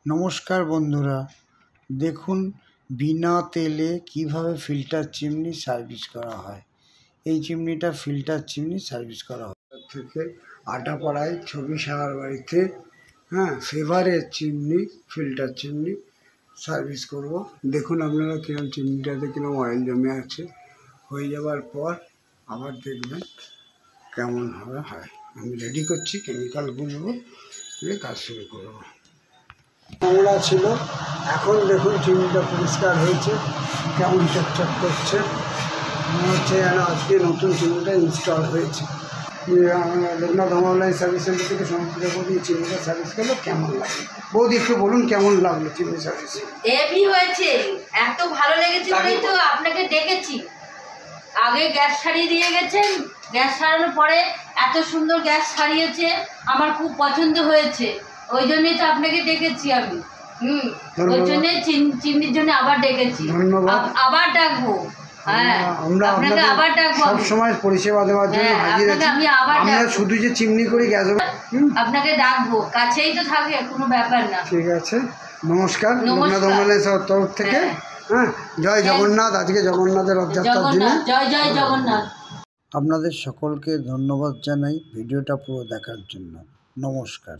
নমস্কার বন্ধুরা, দেখুন বিনা তেলে কিভাবে ফিল্টার চিমনি সার্ভিস করা হয়। এই চিমনিটা ফিল্টার চিমনি সার্ভিস করা হয় থেকে আটাপাড়ায় ছবি সাহার বাড়িতে ফেভারের চিমনি ফিল্টার চিমনি সার্ভিস করব। দেখুন আপনারা কিরকম চিমনিটাতে কিরকম অয়েল জমে আছে, হয়ে যাওয়ার পর আবার দেখবেন কেমন হয়। আমি রেডি করছি, কেমিক্যাল গুলবো, কাজ শুরু করবো। নোংরা ছিল, এখন দেখুন চিমনিটা পরিষ্কার হয়েছে, কেমন চকচক করছে, মনে হচ্ছে যেন আজকে নতুন চিমনিটা ইনস্টল হয়েছে। লোকনাথ অনলাইন সার্ভিস সেন্টার থেকে সমস্ত বৌদি চিমনিটা সার্ভিস করলো, কেমন লাগলো বৌদি একটু বলুন, কেমন লাগলো চিমনি সার্ভিস? হেভি হয়েছে, এত ভালো লেগেছে বলেই তো আপনাকে ডেকেছি। আগে গ্যাস সারিয়ে দিয়ে গেছেন, গ্যাস সারানোর পরে এত সুন্দর গ্যাস সারিয়েছে, আমার খুব পছন্দ হয়েছে, ওই জন্যই তো আপনাকে ডেকেছি আমি। ওই জন্য চিমনির জন্য আবার ডেকেছি, আবার ডাকবো। আপনাকে আবার ডাকবো, সবসময় পরিষেবা দেওয়ার জন্য হাজির আছি। আমরা শুধু যে চিমনি করি গ্যাস, আপনাকে ডাকবো, কাছেই তো থাকে, কোনো ব্যাপার না। ঠিক আছে, নমস্কার। লোকনাথ অনলাইন তরফ থেকে জয় জগন্নাথ। আজকে জগন্নাথের রথযাত্রার দিনে জয় জয় জগন্নাথ। আপনাদের সকলকে ধন্যবাদ জানাই ভিডিওটা পুরো দেখার জন্য। নমস্কার।